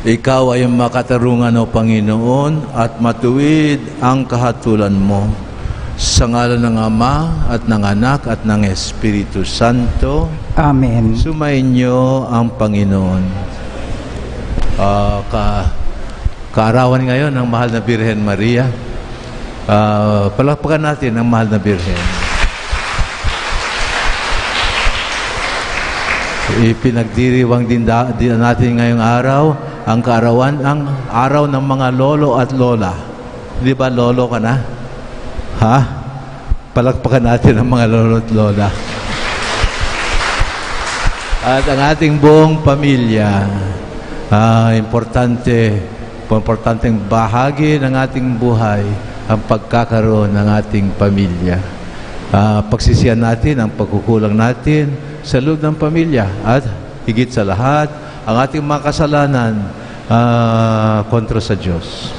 Ikaw ay makatarungan, O Panginoon, at matuwid ang kahatulan mo. Sa ngalan ng Ama at ng Anak at ng Espiritu Santo. Amen. Sumainyo ang Panginoon. Kaarawan ngayon ng Mahal na Birhen Maria. Palakpakan natin ang Mahal na Birhen. Ipinagdiriwang din natin ngayong araw ang kaarawan, ang araw ng mga lolo at lola. Di ba lolo ka na? Ha? Palakpakan natin ang mga lolo at lola. At ang ating buong pamilya, importanteng bahagi ng ating buhay ang pagkakaroon ng ating pamilya. Pagsisihan natin ang pagkukulang natin sa loob ng pamilya at higit sa lahat, ang ating mga kasalanan kontra sa Diyos.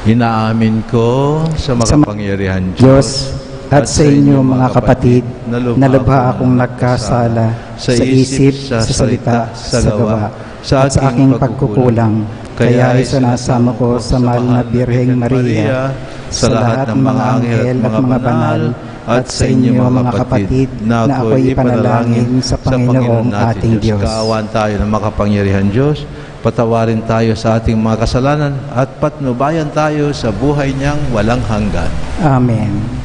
Inaamin ko sa makapangyarihan Diyos at sa inyo mga kapatid, na lubha akong nagkasala sa isip, sa salita, sa gawa, at sa aking pagkukulang. Kaya ay sinasamo ko sa mahal na Birheng Maria, sa lahat ng mga anghel at mga banal, at sa inyo mga kapatid, na ako'y ipanalangin sa Panginoong ating Diyos. Kaawaan tayo ng makapangyarihan Diyos, patawarin tayo sa ating mga kasalanan, at patnubayan tayo sa buhay niyang walang hanggan. Amen.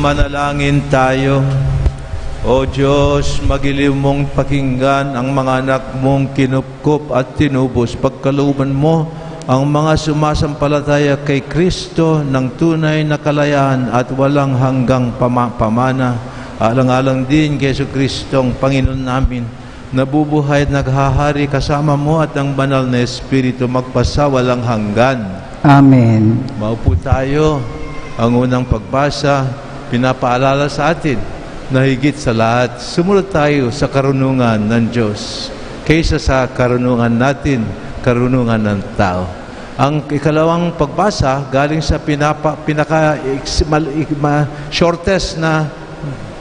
Manalangin tayo. O Diyos, magiliw mong pakinggan ang mga anak mong kinupkup at tinubos. Pagkalooban mo ang mga sumasampalataya kay Kristo ng tunay na kalayaan at walang hanggang pamana. Alang-alang din kay Kristo ang Panginoon namin, nabubuhay at naghahari kasama mo at ang banal na Espiritu magpasawalang hanggan. Amen. Maupo tayo. Ang unang pagbasa, pinapaalala sa atin na higit sa lahat, sumunod tayo sa karunungan ng Diyos kaysa sa karunungan natin, karunungan ng tao. Ang ikalawang pagbasa galing sa shortest na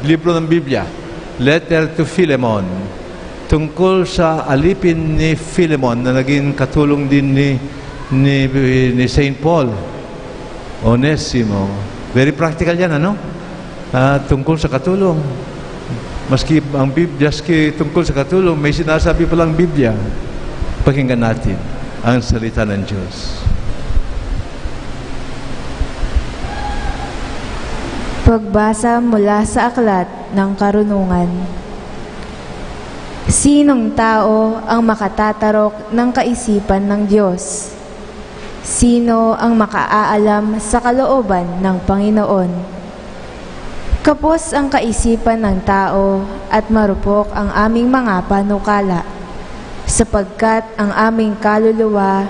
libro ng Biblia, Letter to Philemon, tungkol sa alipin ni Philemon na naging katulong din ni Saint Paul, Onesimo. Very practical yan, ano? Tungkol sa katulong. Maski ang Biblia, tungkol sa katulong, may sinasabi palang Biblia. Pakinggan natin ang salita ng Diyos. Pagbasa mula sa aklat ng karunungan. Sinong tao ang makatatarok ng kaisipan ng Diyos? Sino ang makaaalam sa kalooban ng Panginoon? Kapos ang kaisipan ng tao at marupok ang aming mga panukala, sapagkat ang aming kaluluwa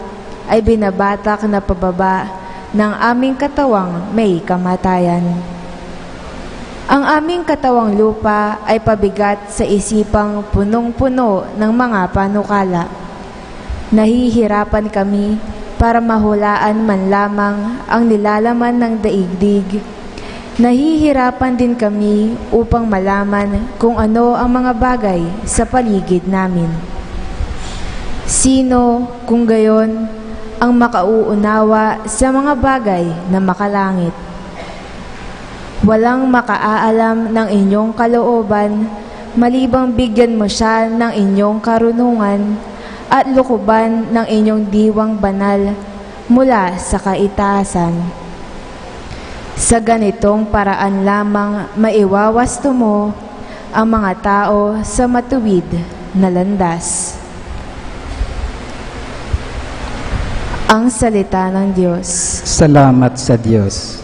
ay binabatak na pababa ng aming katawang may kamatayan. Ang aming katawang lupa ay pabigat sa isipang punong-puno ng mga panukala. Nahihirapan kami para mahulaan man lamang ang nilalaman ng daigdig. Nahihirapan din kami upang malaman kung ano ang mga bagay sa paligid namin. Sino, kung gayon, ang makauunawa sa mga bagay na makalangit? Walang makaaalam ng inyong kalooban, malibang bigyan mo siya ng inyong karunungan at lukuban ng inyong diwang banal mula sa kaitaasan. Sa ganitong paraan lamang maiwawasto mo ang mga tao sa matuwid na landas. Ang salita ng Diyos. Salamat sa Diyos.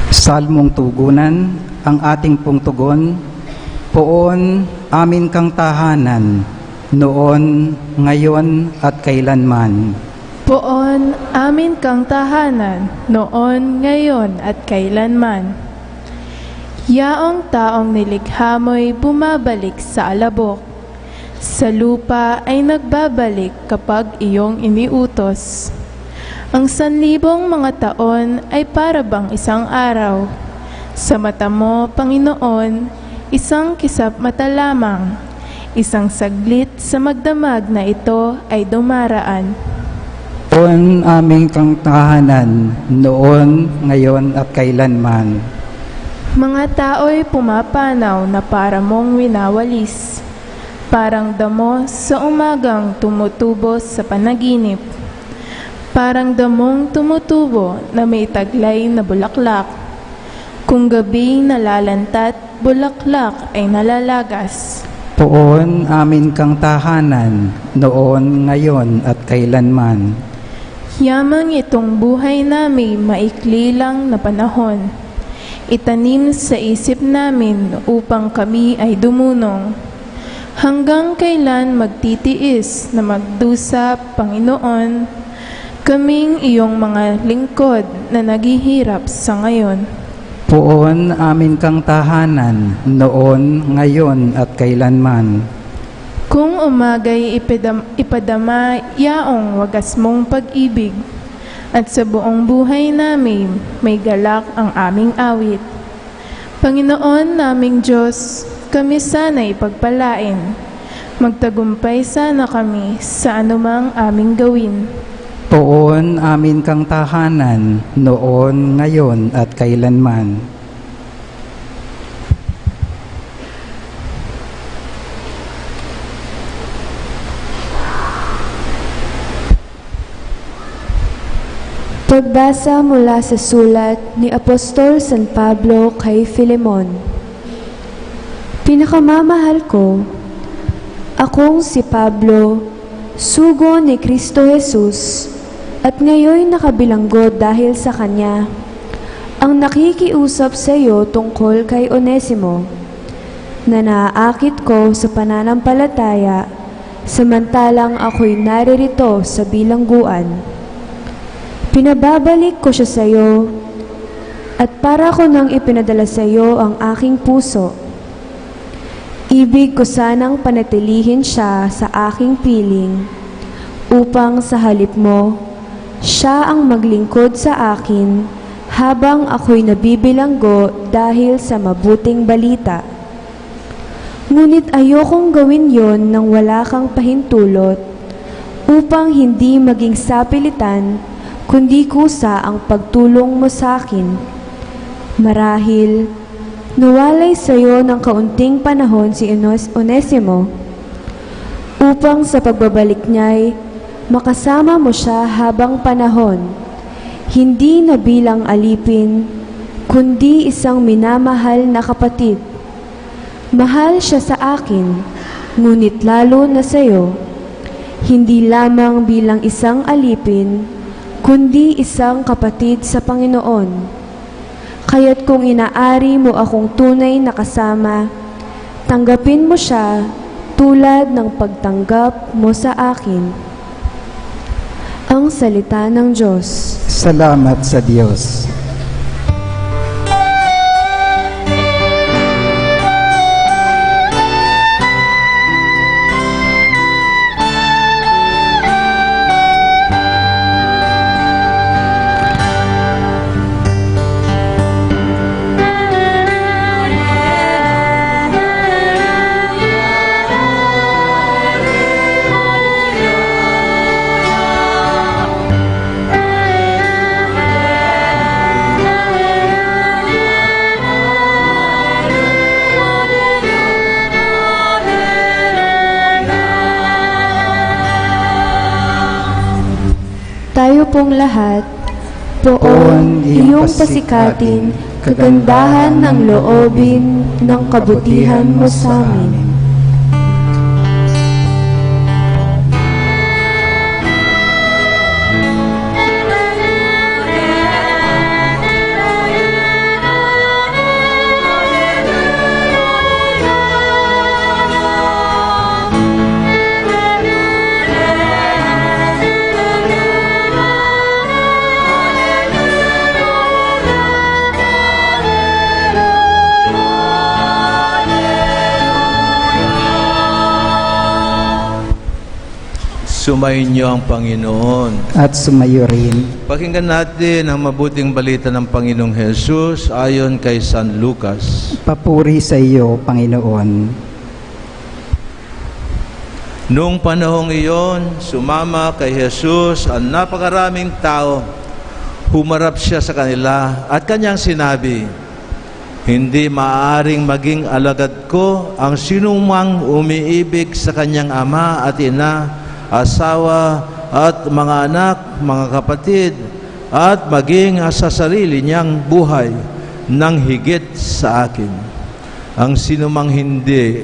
Salmong tugunan, ang ating pong tugon. Poon amin kang tahanan, noon, ngayon at kailanman. Poon amin kang tahanan, noon, ngayon at kailanman. Yaong taong nilikha mo'y bumabalik sa alabok, sa lupa ay nagbabalik kapag iyong iniutos. Ang 1,000 mga taon ay para bang isang araw. Sa mata mo, Panginoon, isang kisap mata lamang, isang saglit sa magdamag na ito ay dumaraan. Poon aming kang tahanan, noon, ngayon at kailanman. Mga tao'y pumapanaw na para mong winawalis, parang damo sa umagang tumutubo sa panaginip, parang damong tumutubo na may taglay na bulaklak. Kung gabi nalalantat, bulaklak ay nalalagas. Poon amin kang tahanan, noon, ngayon at kailanman. Yamang itong buhay namin maikli lang na panahon. Itanim sa isip namin upang kami ay dumunong. Hanggang kailan magtitiis na magdusa, Panginoon, kaming iyong mga lingkod na naghihirap sa ngayon. Poon amin kang tahanan, noon, ngayon at kailanman. Kung umagay ipadama yaong wagas mong pag-ibig, at sa buong buhay namin may galak ang aming awit. Panginoon naming Diyos, kami sana'y pagpalain. Magtagumpay sana kami sa anumang aming gawin. Poon amin kang tahanan, noon, ngayon at kailanman. Pagbasa mula sa sulat ni Apostol San Pablo kay Filemon. Pinakamamahal ko, akong si Pablo, sugo ni Kristo Jesus, at ngayon nakabilanggo dahil sa Kanya, ang nakikiusap sa iyo tungkol kay Onesimo, na naaakit ko sa pananampalataya, samantalang ako'y naririto sa bilangguan. Pinababalik ko siya sa iyo, at para ko nang ipinadala sa iyo ang aking puso. Ibig ko sanang panatilihin siya sa aking piling, upang sa halip mo, siya ang maglingkod sa akin habang ako'y nabibilanggo dahil sa mabuting balita. Ngunit ayokong gawin yon nang wala kang pahintulot, upang hindi maging sapilitan, kundi kusa ang pagtulong mo sa akin. Marahil, nawalay sa iyo ng kaunting panahon si Onesimo, upang sa pagbabalik niya'y makasama mo siya habang panahon, hindi na bilang alipin, kundi isang minamahal na kapatid. Mahal siya sa akin, ngunit lalo na sa iyo, hindi lamang bilang isang alipin, kundi isang kapatid sa Panginoon. Kaya't kung inaari mo akong tunay na kasama, tanggapin mo siya tulad ng pagtanggap mo sa akin. Ang salita ng Diyos. Salamat sa Diyos. Tayo pong lahat, poon iyong pasikatin, kagandahan ng loobin ng kabutihan mo sa amin. Sumainyo ang Panginoon. At sumayo rin. Pakinggan natin ang mabuting balita ng Panginoong Jesus ayon kay San Lucas. Papuri sa iyo, Panginoon. Noong panahong iyon, sumama kay Jesus ang napakaraming tao. Humarap siya sa kanila at kanyang sinabi, "Hindi maaaring maging alagad ko ang sinumang umiibig sa kanyang ama at ina, asawa at mga anak, mga kapatid, at maging sa sarili niyang buhay nang higit sa akin. Ang sinumang hindi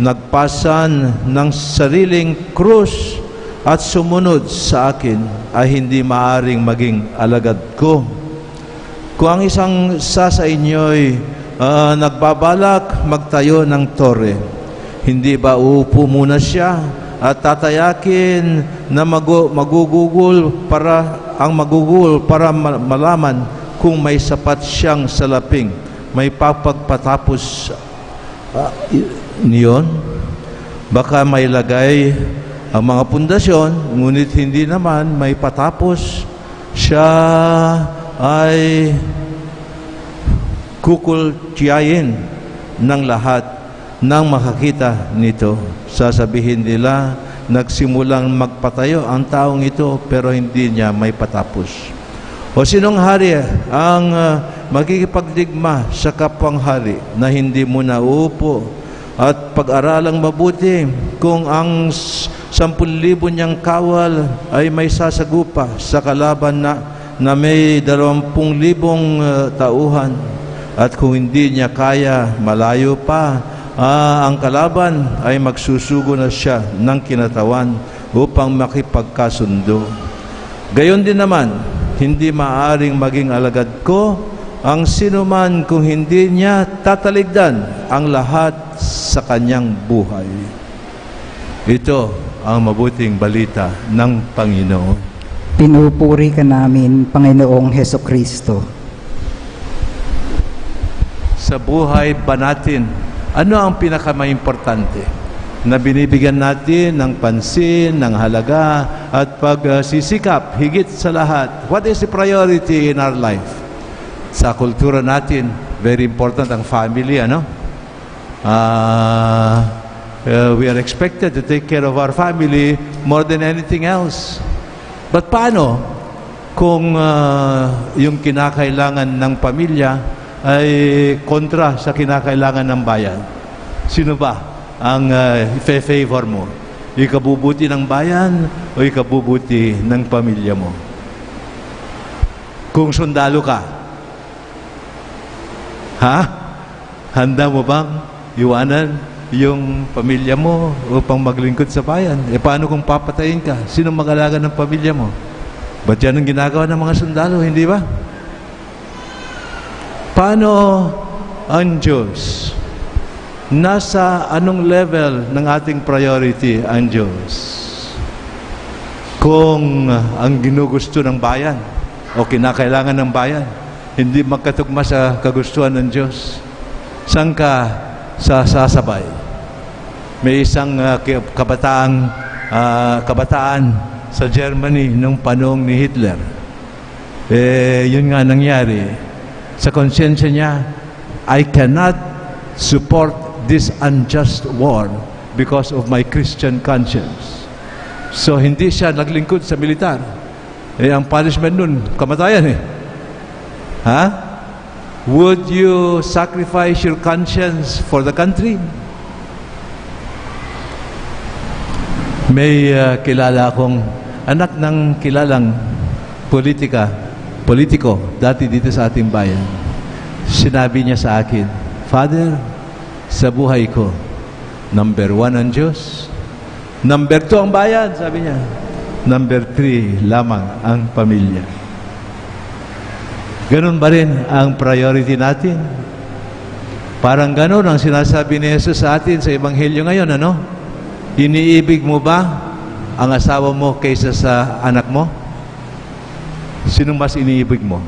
nagpasan ng sariling krus at sumunod sa akin ay hindi maaring maging alagad ko. Kung ang isang sa inyo'y nagbabalak magtayo ng tore, hindi ba uupo muna siya at tatayakin na magugugol para malaman kung may sapat siyang salaping, may papagpatapos niyon? Baka may lagay ang mga pundasyon, ngunit hindi naman may patapos, siya ay kukultiyayin ng lahat nang makakita nito. Sasabihin nila, nagsimulang magpatayo ang taong ito pero hindi niya may patapos. O sinong hari ang makikipagdigma sa kapwang hari na hindi muna uupo at pag-aralang mabuti kung ang 10,000 niyang kawal ay may sasagupa sa kalaban na na may 20,000 tauhan at kung hindi niya kaya, malayo pa, ang kalaban ay magsusugo na siya ng kinatawan upang makipagkasundo. Gayon din naman, hindi maaring maging alagad ko ang sinuman kung hindi niya tataligdan ang lahat sa kanyang buhay. Ito ang mabuting balita ng Panginoon. Pinupuri ka namin, Panginoong Hesukristo. Sa buhay ba natin, ano ang pinaka-importante na binibigyan natin ng pansin, ng halaga, at pagsisikap higit sa lahat? What is the priority in our life? Sa kultura natin, very important ang family, ano? We are expected to take care of our family more than anything else. But paano kung yung kinakailangan ng pamilya ay kontra sa kinakailangan ng bayan? Sino ba ang i-favor mo? Ikabubuti ng bayan o ikabubuti ng pamilya mo? Kung sundalo ka, handa mo bang iwanan yung pamilya mo upang maglingkod sa bayan? Paano kung papatayin ka? Sino mag-alaga ng pamilya mo? Ba't yan ang ginagawa ng mga sundalo, hindi ba? Paano ang Diyos? Nasa anong level ng ating priority ang Diyos? Kung ang ginugusto ng bayan o kinakailangan ng bayan hindi magkatugma sa kagustuhan ng Diyos, saan ka sasabay? May isang kabataan sa Germany nung panahon ni Hitler. Yun nga nangyari. Sa konsyensya niya, I cannot support this unjust war because of my Christian conscience. So, hindi siya naglingkod sa militar. Ang punishment nun, kamatayan Would you sacrifice your conscience for the country? May kilala akong anak ng kilalang politiko dati dito sa ating bayan. Sinabi niya sa akin, Father, sa buhay ko, number 1 ang Diyos, number 2 ang bayan, sabi niya, number 3 lamang ang pamilya. Ganun ba rin ang priority natin? Parang ganun ang sinasabi ni Jesus sa atin sa Ebanghelyo ngayon, ano? Iniibig mo ba ang asawa mo kaysa sa anak mo? Sino mas iniibig mo?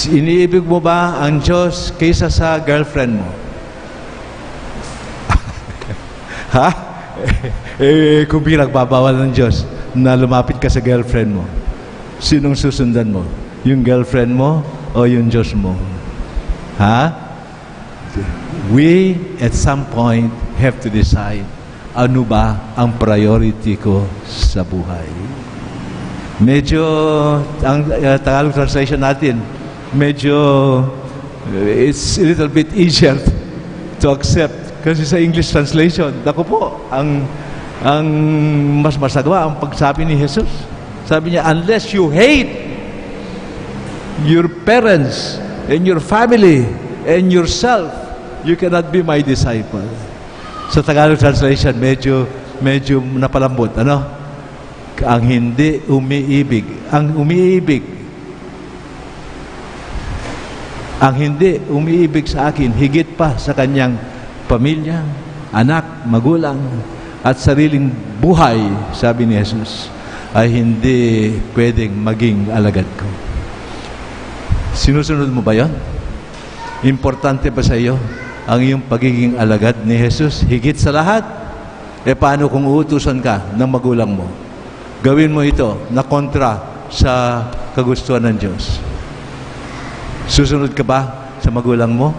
Iniibig mo ba ang Diyos kaysa sa girlfriend mo? Kung pinagbabawal ng Diyos na lumapit ka sa girlfriend mo, sinong susundan mo? Yung girlfriend mo o yung Diyos mo? We, at some point, have to decide, ano ba ang priority ko sa buhay? Medyo, ang Tagalog translation natin, medyo, it's a little bit easier to accept. Kasi sa English translation, naku po, ang mas masagwa ang pagsabi ni Jesus. Sabi niya, unless you hate your parents and your family and yourself, you cannot be my disciple. Sa Tagalog translation, medyo napalambot. Ano? Ang hindi umiibig. Ang hindi umiibig sa akin, higit pa sa kanyang pamilya, anak, magulang, at sariling buhay, sabi ni Jesus, ay hindi pwedeng maging alagad ko. Sinusunod mo ba yun? Importante ba sa iyo ang iyong pagiging alagad ni Jesus? Higit sa lahat, paano kung uutusan ka ng magulang mo? Gawin mo ito na kontra sa kagustuhan ng Diyos. Susunod ka ba sa magulang mo?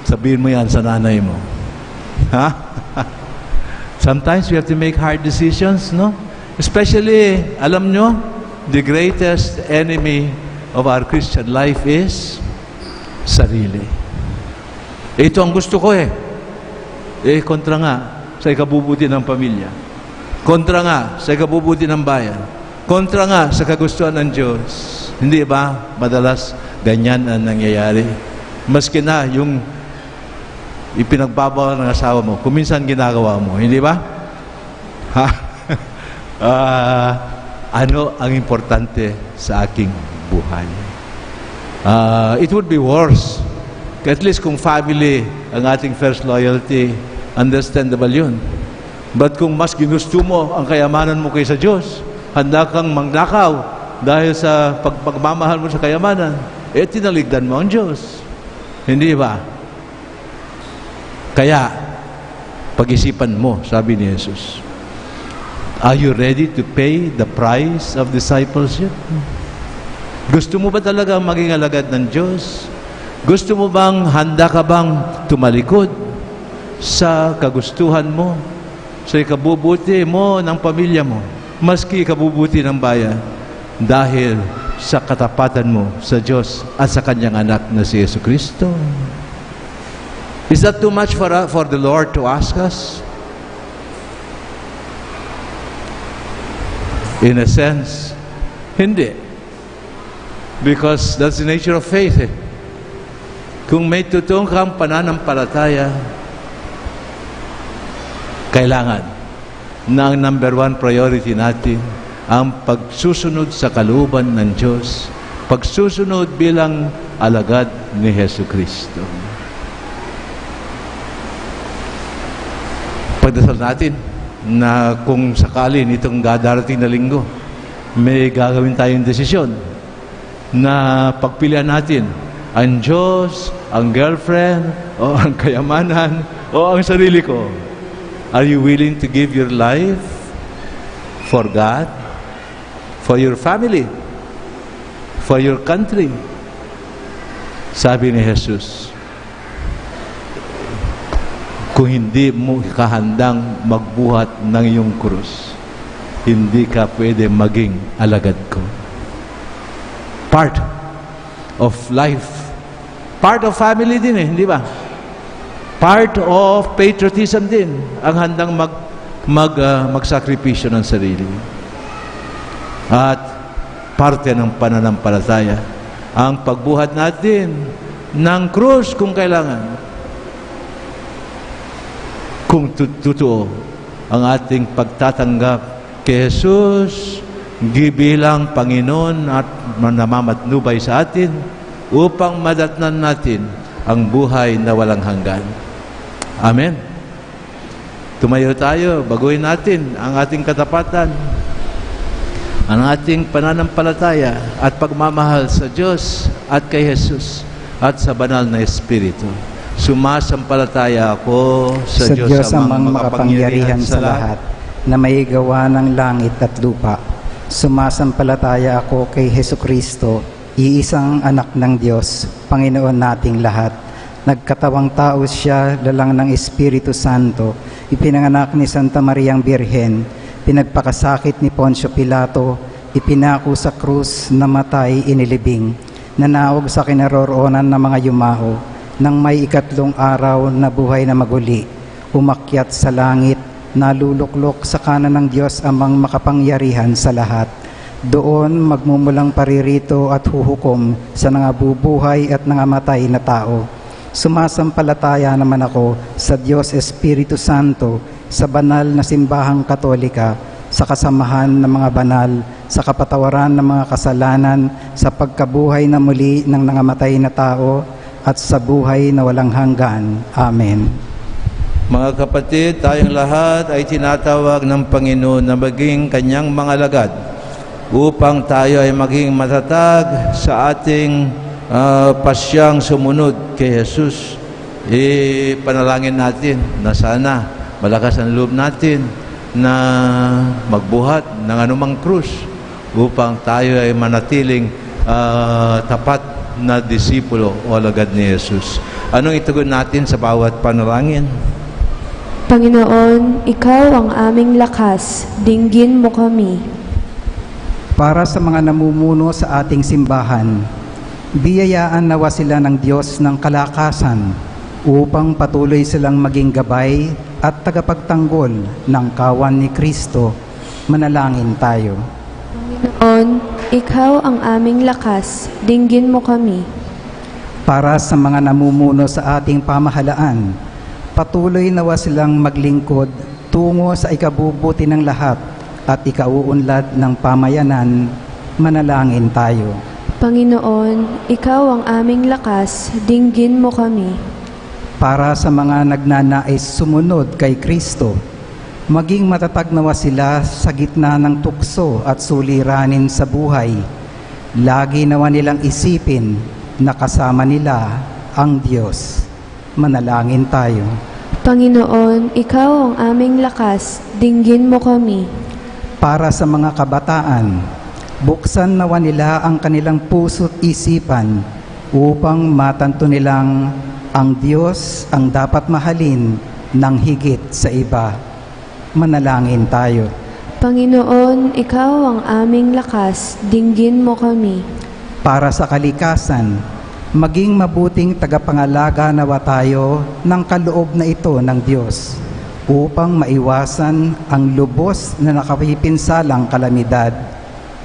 Sabihin mo yan sa nanay mo. Sometimes we have to make hard decisions, no? Especially, alam nyo, the greatest enemy of our Christian life is sarili. Ito ang gusto ko kontra nga sa ikabubuti ng pamilya. Kontra nga sa ikabubuti ng bayan. kontra nga sa kagustuhan ng Diyos. Hindi ba? Madalas ganyan ang nangyayari. Maski na yung ipinagbabawal ng asawa mo, kuminsan ginagawa mo. Hindi ba? Ha? Ano ang importante sa aking buhay? It would be worse. At least kung family ang ating first loyalty, understandable yun. But kung mas ginusto mo ang kayamanan mo kaysa Diyos, handa kang mangnakaw dahil sa pagmamahal mo sa kayamanan, tinaligdan mo ang Diyos. Hindi ba? Kaya, pag-isipan mo, sabi ni Jesus, are you ready to pay the price of discipleship? Gusto mo ba talaga maging alagad ng Diyos? Gusto mo bang, handa ka bang tumalikod sa kagustuhan mo, sa ikabubuti mo ng pamilya mo, maski ikabubuti ng bayan, dahil sa katapatan mo sa Diyos at sa Kanyang anak na si Jesucristo? Is that too much for the Lord to ask us? In a sense, hindi. Because that's the nature of faith. Kung may totoong kang pananampalataya, kailangan na ang number one priority natin ang pagsusunod sa kalooban ng Diyos, pagsusunod bilang alagad ni Jesucristo. Pagdasal natin na kung sakali nitong darating na linggo, may gagawin tayong desisyon na pagpilian natin ang Diyos, ang girlfriend, o ang kayamanan, o ang sarili ko. Are you willing to give your life for God, for your family, for your country? Sabi ni Jesus, kung hindi mo kahandang magbuhat ng iyong krus, hindi ka pwede maging alagad ko. Part of life. Part of family din hindi ba? Part of patriotism din, ang handang magsakripisyo ng sarili. At parte ng pananampalataya, ang pagbuhat natin ng krus kung kailangan. Kung totoo ang ating pagtatanggap kay Jesus bilang Panginoon at namamatnubay sa atin upang madatnan natin ang buhay na walang hanggan. Amen. Tumayo tayo, baguhin natin ang ating katapatan, ang ating pananampalataya at pagmamahal sa Diyos at kay Jesus at sa banal na Espiritu. Sumasampalataya ako sa Diyos amang makapangyarihan sa lahat, na may gawa ng langit at lupa. Sumasampalataya ako kay Jesucristo, iisang anak ng Diyos, Panginoon nating lahat. Nagkatawang tao siya, lalang ng Espiritu Santo, ipinanganak ni Santa Mariang Birhen, pinagpakasakit ni Poncio Pilato, ipinako sa krus, namatay, inilibing, nanaog sa kinaroroonan ng mga yumao, nang may ikatlong araw na buhay na maguli, umakyat sa langit, naluluklok sa kanan ng Diyos amang makapangyarihan sa lahat. Doon magmumulang paririto at huhukom sa nangabubuhay at nangamatay na tao. Sumasampalataya naman ako sa Diyos Espiritu Santo, sa banal na simbahang Katolika, sa kasamahan ng mga banal, sa kapatawaran ng mga kasalanan, sa pagkabuhay na muli ng nangamatay na tao, at sa buhay na walang hanggan. Amen. Mga kapatid, tayong lahat ay tinatawag ng Panginoon na maging Kanyang mga alagad upang tayo ay maging matatag sa ating pasyang sumunod kay Jesus. Panalangin natin na sana malakas ang loob natin na magbuhat ng anumang krus upang tayo ay manatiling tapat na disipulo o alagad ni Jesus. Anong itugon natin sa bawat panalangin? Panginoon, Ikaw ang aming lakas, dinggin mo kami. Para sa mga namumuno sa ating simbahan, biyayaan nawa sila ng Diyos ng kalakasan upang patuloy silang maging gabay at tagapagtanggol ng kawan ni Kristo. Manalangin tayo. Noon, ikaw ang aming lakas, dinggin mo kami. Para sa mga namumuno sa ating pamahalaan, patuloy nawa silang maglingkod tungo sa ikabubuti ng lahat at ikauunlad ng pamayanan. Manalangin tayo. Panginoon, ikaw ang aming lakas, dinggin mo kami. Para sa mga nagnanais sumunod kay Kristo, maging matatag nawa sila sa gitna ng tukso at suliranin sa buhay. Lagi nawa nilang isipin na kasama nila ang Diyos. Manalangin tayo. Panginoon, ikaw ang aming lakas, dinggin mo kami. Para sa mga kabataan, buksan nawa nila ang kanilang puso't isipan upang matanto nilang ang Diyos ang dapat mahalin ng higit sa iba. Manalangin tayo. Panginoon, ikaw ang aming lakas, dinggin mo kami. Para sa kalikasan, maging mabuting tagapangalaga nawa tayo ng kaloob na ito ng Diyos upang maiwasan ang lubos na nakapipinsalang kalamidad.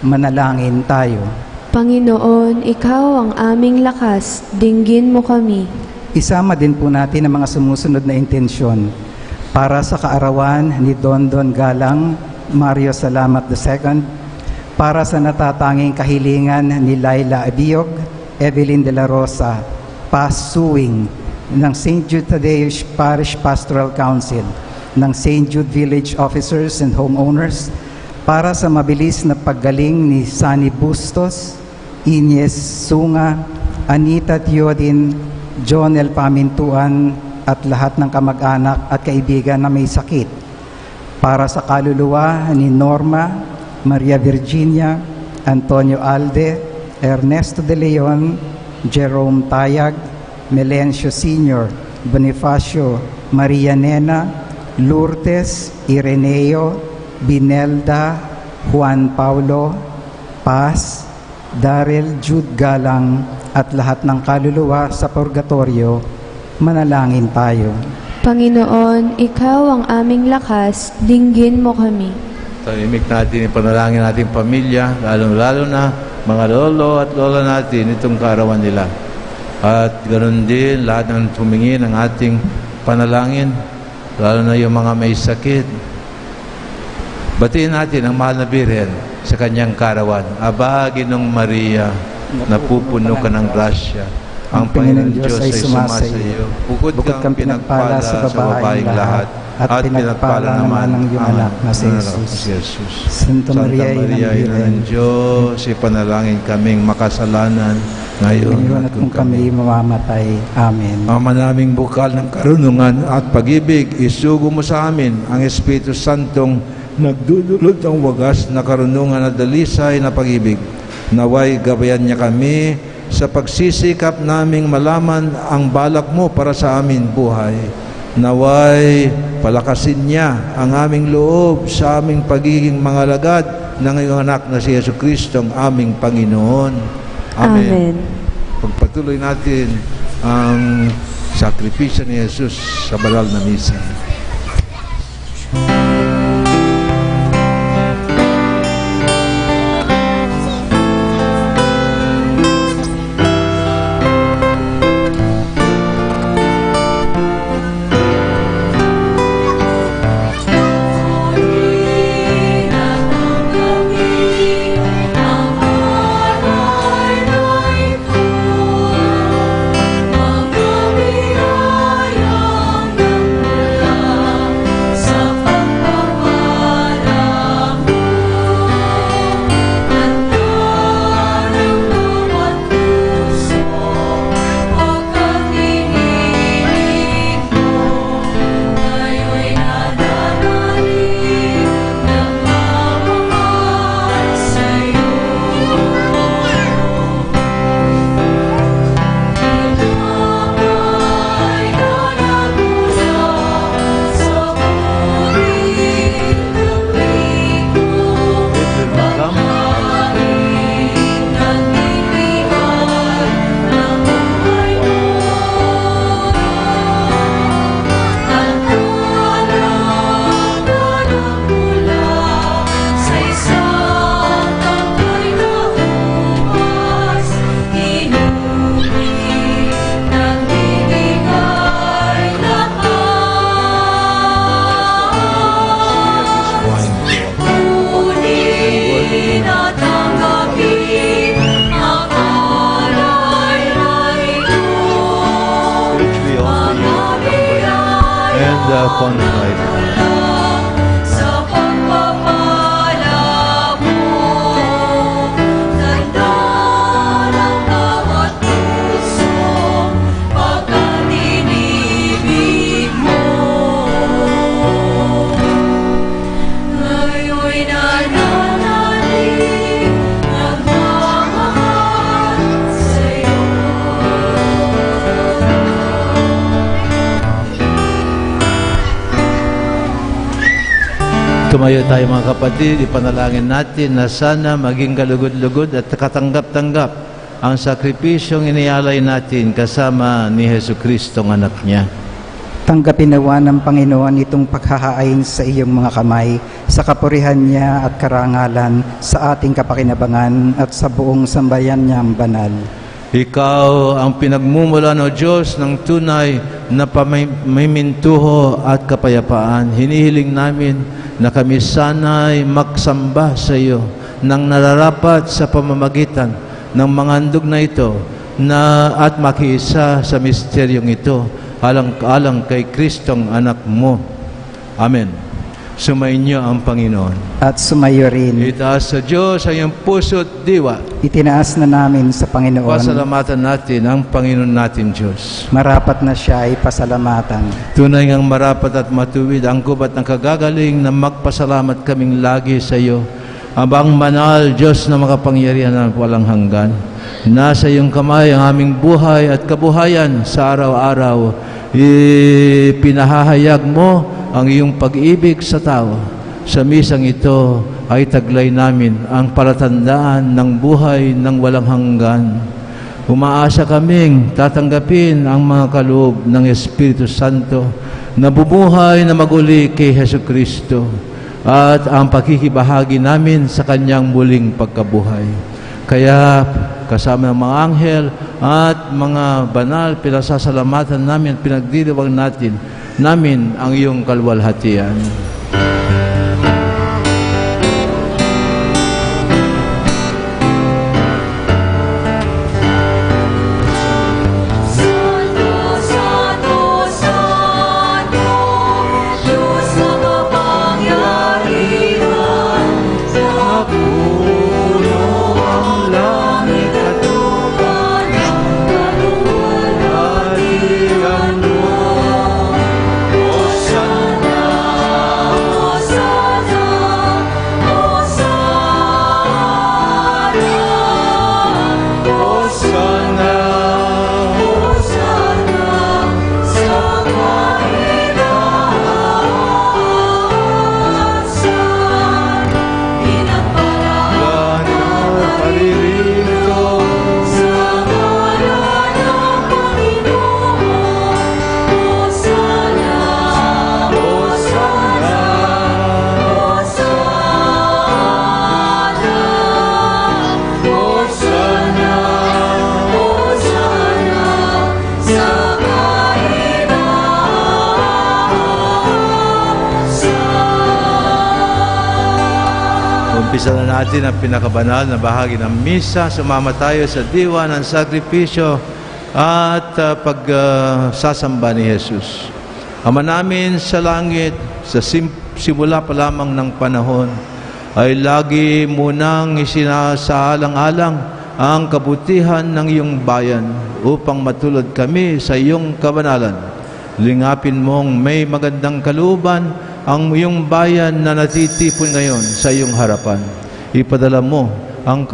Manalangin tayo. Panginoon, ikaw ang aming lakas, dinggin mo kami. Isama din po natin ang mga sumusunod na intensyon para sa kaarawan ni Dondon Galang Mario Salamat II, para sa natatanging kahilingan ni Laila Abiyog, Evelyn de la Rosa, pasuwing ng St. Jude Tadeo Parish Pastoral Council, ng St. Jude Village Officers and Homeowners, para sa mabilis na paggaling ni Sani Bustos, Ines Sunga, Anita Tiodin, Jonel Pamintuan, at lahat ng kamag-anak at kaibigan na may sakit. Para sa kaluluwa ni Norma, Maria Virginia, Antonio Alde, Ernesto de Leon, Jerome Tayag, Melencio Sr., Bonifacio, Maria Nena, Lourdes, Ireneo, Binelda, Juan Paulo, Paz, Daryl Jude Galang, at lahat ng kaluluwa sa purgatorio. Manalangin tayo. Panginoon, ikaw ang aming lakas, dinggin mo kami. Tahimik natin, ipanalangin natin pamilya, lalo na mga lolo at lola natin itong kaarawan nila. At ganoon din, lahat ng humingi ng ating panalangin, lalo na yung mga may sakit. Batiin natin ang mahal na Birhen sa kanyang kaarawan. Aba, Ginong Maria, napupuno ka ng grasya. Ang Panginoon Diyos ay sumasa iyo. Bukod kang pinagpala sa babaeng lahat, at pinagpala naman ng iyong anak na si Jesus. Santa Maria, Ina ng Diyos, ipanalangin kaming makasalanan ngayon at kung kami mamamatay. Amen. Ama naming bukal ng karunungan at pag-ibig, isugo mo sa amin ang Espiritu Santong nagdudulot ng wagas na karunungan at dalisay na pag-ibig. Naway gabayan niya kami sa pagsisikap naming malaman ang balak mo para sa aming buhay. Naway palakasin niya ang aming loob sa aming pagiging mga alagad ng iyong anak na si Jesucristo ang aming Panginoon. Amen. Pagpatuloy natin ang sakripisyo ni Jesus sa banal na misa. the contrite heart. Sa pagpapala mo, tanda ng bawat puso, pagkatinibig mo. Ngayon'y nananalig, nagmamahal sa'yo. Tumayo tayo mga kapatid, ipanalangin natin na sana maging kalugod-lugod at katanggap-tanggap ang sakripisyong inialay natin kasama ni Hesu Kristo ang anak niya. Tanggapin nawa ng Panginoon itong paghahain sa iyong mga kamay, sa kapurihan niya at karangalan, sa ating kapakinabangan at sa buong sambayan niyang banal. Ikaw ang pinagmumulan o Diyos ng tunay na pamimintuho at kapayapaan. Hinihiling namin na kami sana'y magsamba sa iyo nang nararapat sa pamamagitan ng mga handog na ito at makiisa sa misteryong ito alang-alang kay Kristong anak mo. Amen. Sumainyo ang Panginoon. At sumayo rin. Itaas sa Diyos ang iyong puso at diwa. Itinaas na namin sa Panginoon. Pasalamatan natin ang Panginoon natin Diyos. Marapat na siya ay pasalamatan. Tunay ngang marapat at matuwid ang kubat ng kagagaling na magpasalamat kaming lagi sa iyo. Abang banal, Diyos na makapangyarihan ng walang hanggan. Nasa iyong kamay ang aming buhay at kabuhayan sa araw-araw. Pinahahayag mo ang iyong pag-ibig sa tao. Sa misang ito ay taglay namin ang palatandaan ng buhay ng walang hanggan. Umaasa kaming tatanggapin ang mga kaloob ng Espiritu Santo na bubuhay na maguli kay Hesu Kristo at ang pakikibahagi namin sa kanyang muling pagkabuhay. Kaya kasama ng mga anghel at mga banal, pinasasalamatan namin at pinagdiriwang namin ang iyong kalwalhatian. Santo, Santo, Santo, Diyos na kapangyarihan, sa puno ang langit at lupa ng kaluwalhatian mo. Hosanna, Hosanna, Hosanna, Hosanna! Hosanna sa kaitaasan, pinagpalaan ang paririto sa ngalan ng Panginoon. Hosanna, Hosanna, Hosanna, Hosanna, Hosanna sa kaitaasan. Umpisa na natin ang pinakabanal na bahagi ng misa. Sumama tayo sa diwa ng sakripisyo at pagsasamba ni Jesus. Ama namin sa langit, sa simula pa lamang ng panahon, ay lagi munang isinasaalang-alang ang kabutihan ng iyong bayan upang matulad kami sa iyong kabanalan. Lingapin mong may magandang kalooban ang iyong bayan na natitipon ngayon sa iyong harapan. Ipadala mo ang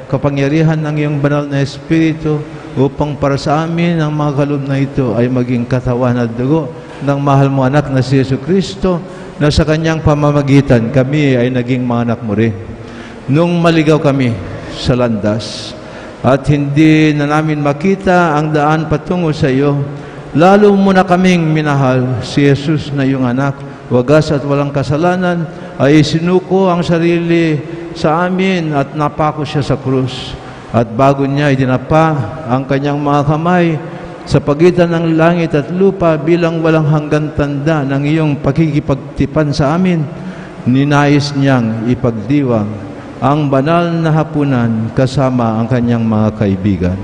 kapangyarihan ng iyong banal na Espiritu upang para sa amin ang mga kaloob na ito ay maging katawan at dugo ng mahal mo anak na si Yesu Kristo, na sa kanyang pamamagitan kami ay naging mga anak mo rin. Nung maligaw kami sa landas at hindi na namin makita ang daan patungo sa iyo, lalo mo na kaming minahal. Si Jesus na iyong anak, wagas at walang kasalanan, ay sinuko ang sarili sa amin at napako siya sa krus. At bago niya idinapa ang kanyang mga kamay sa pagitan ng langit at lupa bilang walang hanggang tanda ng iyong pakikipagtipan sa amin, ninais niyang ipagdiwang ang banal na hapunan kasama ang kanyang mga kaibigan.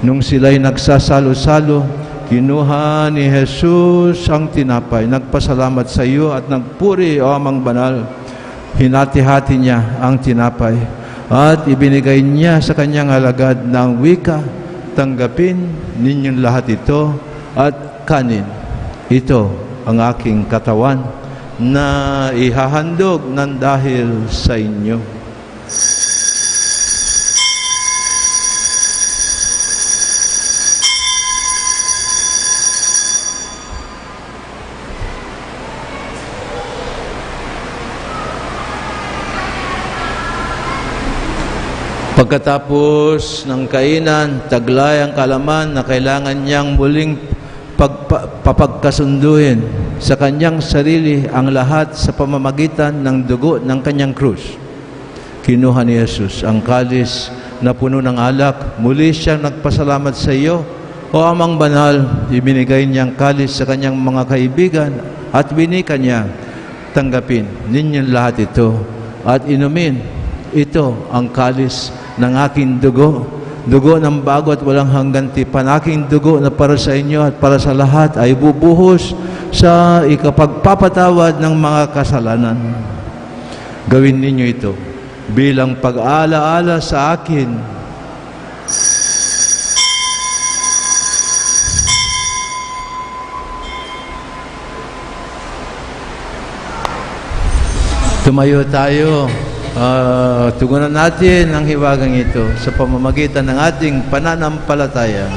Nung sila'y nagsasalo-salo, kinuha ni Jesus ang tinapay, nagpasalamat sa iyo at nagpuri, O Amang Banal. Hinati-hati niya ang tinapay at ibinigay niya sa kanyang alagad ng wika, tanggapin ninyong lahat ito at kanin. Ito ang aking katawan na ihahandog ng dahil sa inyo. Pagkatapos ng kainan, taglay ang kalaman na kailangan niyang muling papagkasunduin sa kanyang sarili ang lahat sa pamamagitan ng dugo ng kanyang krus. Kinuha ni Jesus ang kalis na puno ng alak. Muli siyang nagpasalamat sa iyo, O Amang Banal. Ibinigay niyang kalis sa kanyang mga kaibigan at winika niya, tanggapin ninyong lahat ito at inumin. Ito ang kalis ng aking dugo, dugo ng bago at walang hanggan tipan. Aking dugo na para sa inyo at para sa lahat ay bubuhos sa ikapagpapatawad ng mga kasalanan. Gawin ninyo ito bilang pag-aalaala sa akin. Tumayo tayo. Tugunan natin ang hiwagang ito sa pamamagitan ng ating pananampalataya.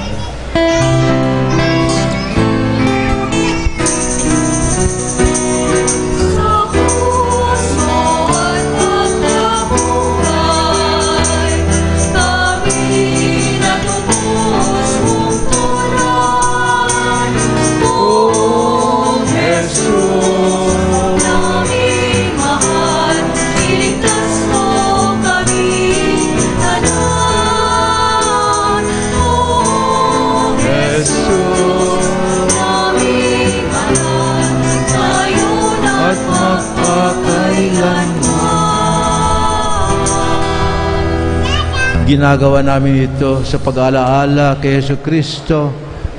Sa puso at pagkabuhay, kami natubos mong tunan. O Jesus, naming mahal, iligtas mo kami tanan. O Jesus, naming mahal, ngayon at magpakailanman. Ginagawa namin ito sa pag-alaala kay Jesucristo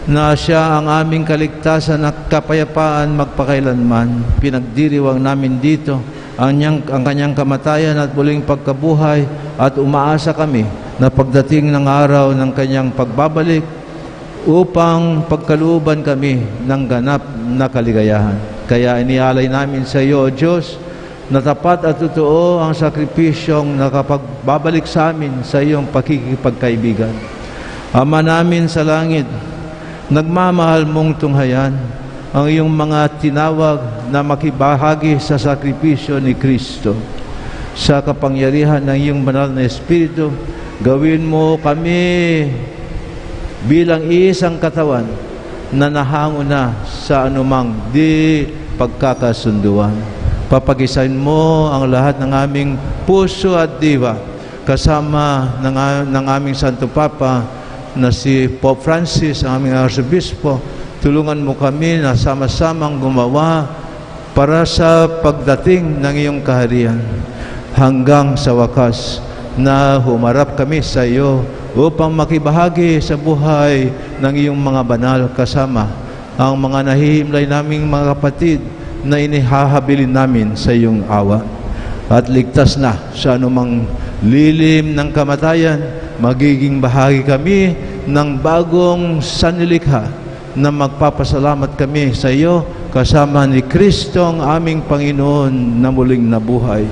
na siya ang aming kaligtasan at kapayapaan magpakailanman. Pinagdiriwang namin dito ang kanyang kamatayan at muling pagkabuhay at umaasa kami na pagdating ng araw ng kanyang pagbabalik upang pagkalooban kami ng ganap na kaligayahan. Kaya inialay namin sa iyo, O Diyos, na tapat at totoo ang sakripisyong nakapagbabalik sa amin sa iyong pakikipagkaibigan. Ama namin sa langit, nagmamahal mong tunghayan ang iyong mga tinawag na makibahagi sa sakripisyo ni Kristo. Sa kapangyarihan ng iyong banal na Espiritu, gawin mo kami bilang isang katawan na nahango na sa anumang di pagkakasunduan. Papagisain mo ang lahat ng aming puso at diwa kasama ng aming Santo Papa na si Pope Francis, ang aming Arsobispo. Tulungan mo kami na sama-samang gumawa para sa pagdating ng iyong kaharian hanggang sa wakas na humarap kami sa iyo upang makibahagi sa buhay ng iyong mga banal kasama ang mga nahihimlay naming mga kapatid na inihahabilin namin sa iyong awa. At ligtas na sa anumang lilim ng kamatayan, magiging bahagi kami ng bagong sanlilikha na magpapasalamat kami sa iyo kasama ni Kristo ang aming Panginoon na muling nabuhay.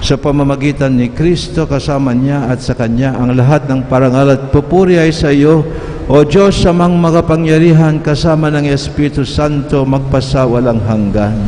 Sa pamamagitan ni Kristo, kasama niya at sa Kanya ang lahat ng parangal at pupuri ay sa iyo, O Diyos, amang makapangyarihan, kasama ng Espiritu Santo, magpasawalang hanggan.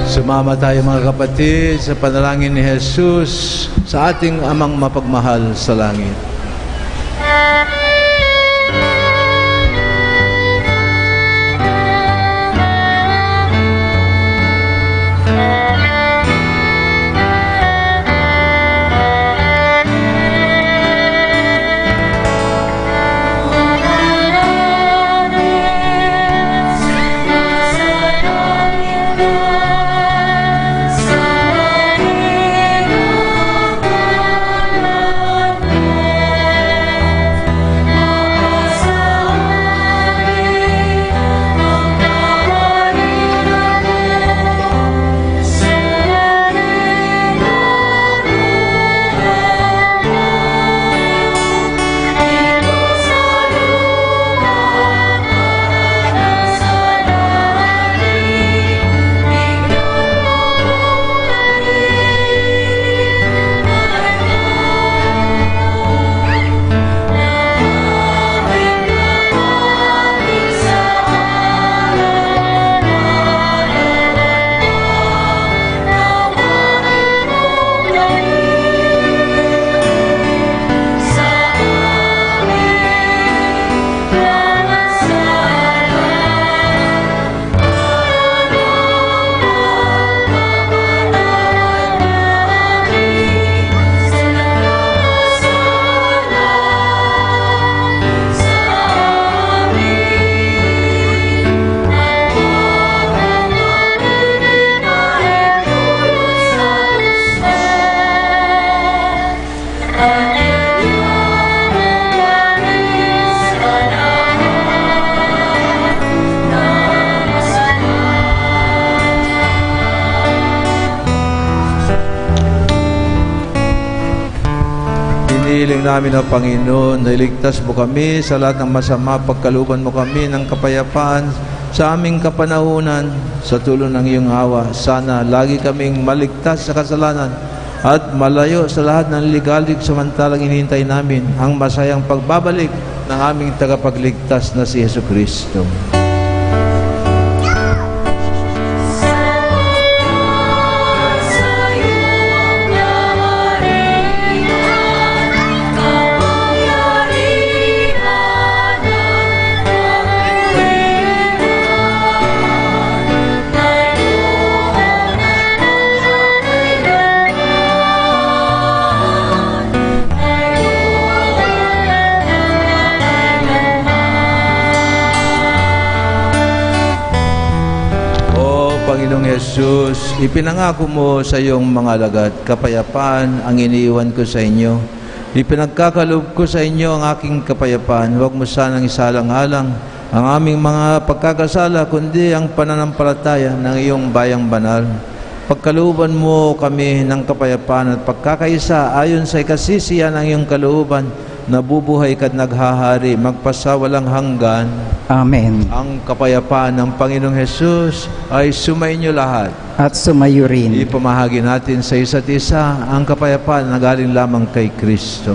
Sumama tayo mga kapatid sa panalangin ni Jesus sa ating amang mapagmahal sa langit. Hinihiling namin na Panginoon, na iligtas mo kami sa lahat ng masama, pagkalooban mo kami ng kapayapaan sa aming kapanahunan, sa tulong ng iyong awa. Sana lagi kaming maligtas sa kasalanan at malayo sa lahat ng ligalig samantalang hinihintay namin ang masayang pagbabalik ng aming tagapagligtas na si Jesucristo. Panginoong Yesus, ipinangako mo sa iyong mga alagad, kapayapaan ang iniiwan ko sa inyo. Ipinagkakaloob ko sa inyo ang aking kapayapaan. Huwag mo sanang isalang-alang ang aming mga pagkakasala, kundi ang pananampalataya ng iyong bayang banal. Pagkalooban mo kami ng kapayapaan at pagkakaisa ayon sa ikasisiyan ng iyong kalooban, nabubuhay ka't naghahari magpasawalang hanggan. Amen. Ang kapayapaan ng Panginoong Hesus ay sumainyo lahat. At sumayo rin. Ipamahagi natin sa isa't isa ang kapayapaan na galing lamang kay Kristo.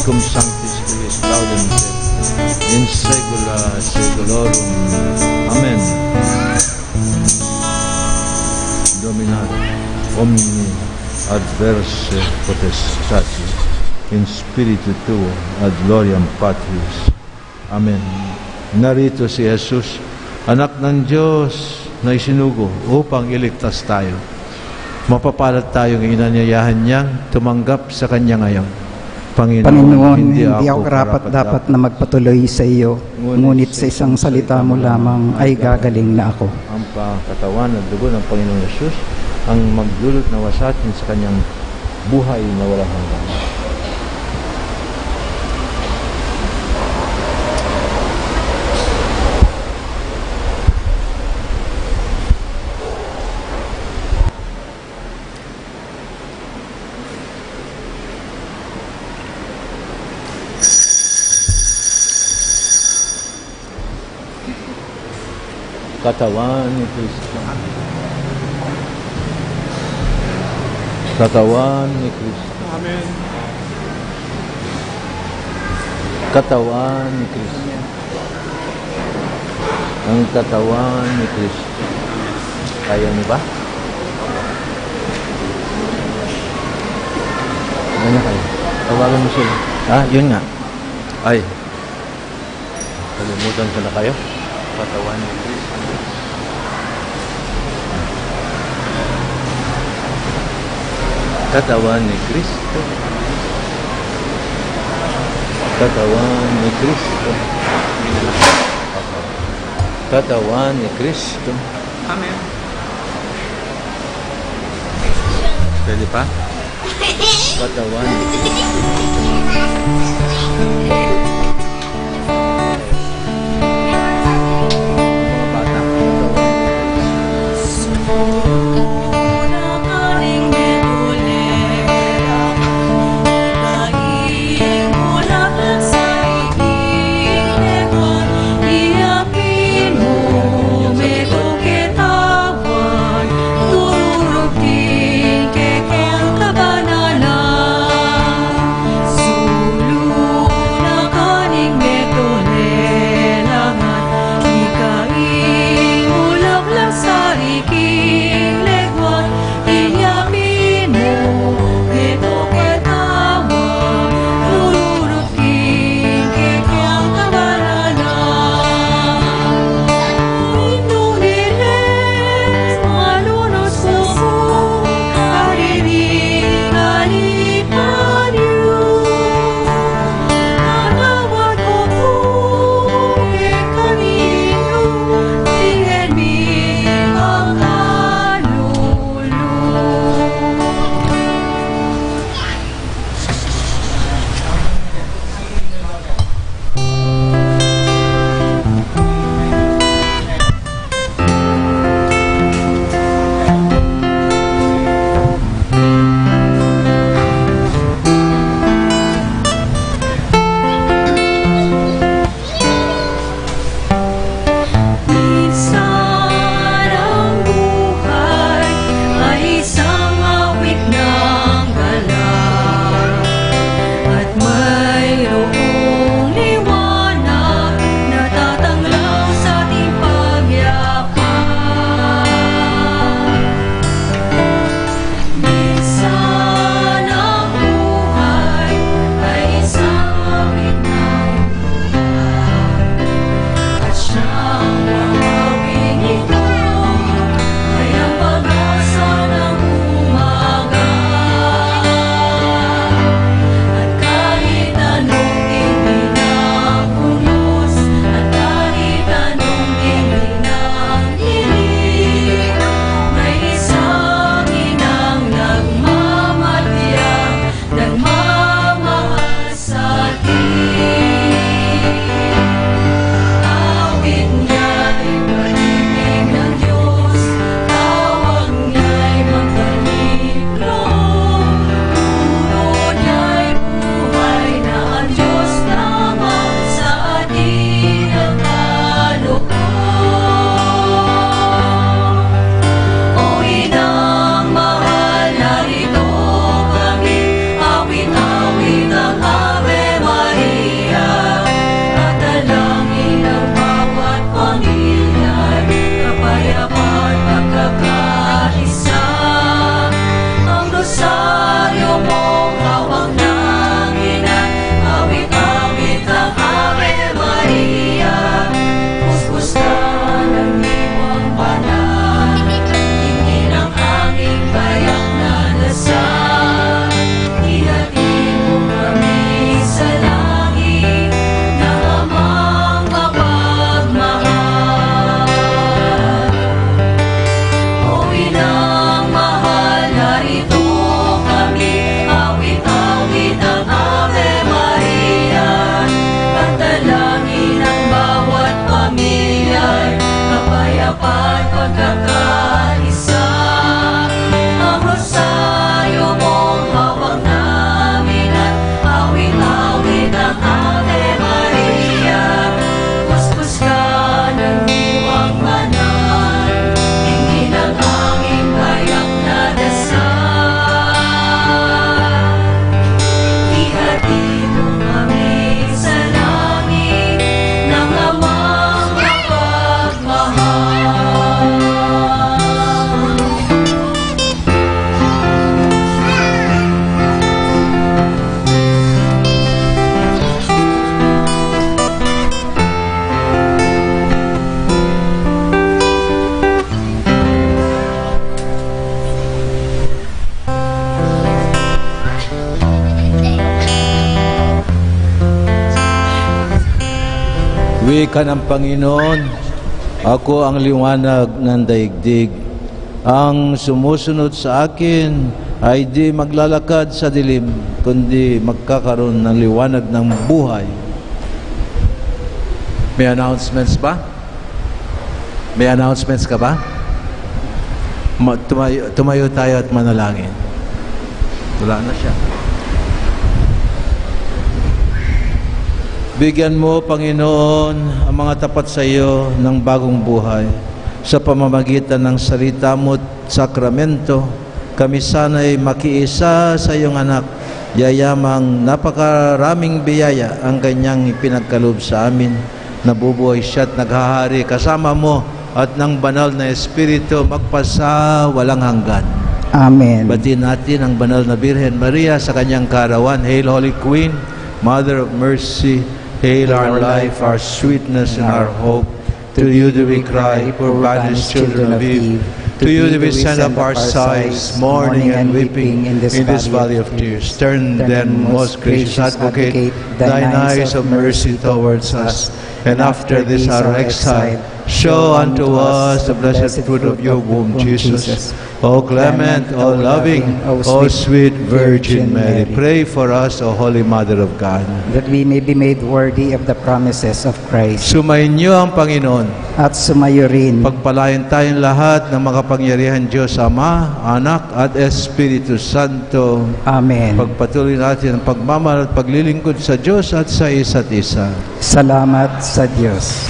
Cum sanctis tuis laudem te, in saecula saeculorum. Amen. Dominare omni adverse potestati, in spiritu tuo ad gloriam Patris. Amen. Narito si Jesus, anak ng Diyos na isinugo upang iligtas tayo. Mapapalad tayong inanyayahan niyang tumanggap sa kanya ngayon. Panginoon, hindi ako karapat-dapat na magpatuloy sa iyo, ngunit sa isang salita mo lamang ay gagaling na ako. Ang katawan at dugo ng Panginoong Yesus ang magdulot na wasatin sa kanyang buhay na walang hanggan. Katawan ni Kristo. Katawan ni Kristo. Amen. Katawan ni Kristo. Ang katawan ni Kristo. Kaya niyo ba? Ganyan kayo. Tawagan mo sila. Yun nga. Ay. Kalimutan ko na kayo. Katawan ni Kristo. Katawan ni Kristo. Katawan ni Kristo. Katawan ni Kristo. Amen. Pwede pa? Katawan ni Kristo. Wika ng Panginoon, ako ang liwanag ng daigdig. Ang sumusunod sa akin ay di maglalakad sa dilim, kundi magkakaroon ng liwanag ng buhay. May announcements ba? May announcements ka ba? Tumayo tayo at manalangin. Wala na siya. Bigyan mo, Panginoon, ang mga tapat sa iyo ng bagong buhay. Sa pamamagitan ng salita mo at sakramento, kami sana'y makiisa sa iyong anak. Yayamang napakaraming biyaya ang kanyang ipinagkaloob sa amin. Nabubuhay siya at naghahari kasama mo at ng banal na Espiritu magpasa walang hanggan. Amen. Batiin natin ang banal na Birhen Maria sa kanyang kaarawan. Hail, Holy Queen, Mother of Mercy. Hail our life, our sweetness, and our hope. To you do we cry, poor banished children of Eve. To you do we send up our sighs, mourning and weeping in this valley of tears. Turn then, most gracious Advocate, thine eyes of mercy towards us, and after this our exile, show unto us the blessed fruit of your womb, Jesus. O clement, O loving, O sweet Virgin Mary, pray for us, O Holy Mother of God. That we may be made worthy of the promises of Christ. Sumainyo ang Panginoon. At sumayo rin. Pagpalain tayong lahat ng makapangyarihan Diyos Ama, Anak at Espiritu Santo. Amen. Pagpatuloy natin ang pagmamahal at paglilingkod sa Diyos at sa isa't isa. Salamat sa Diyos.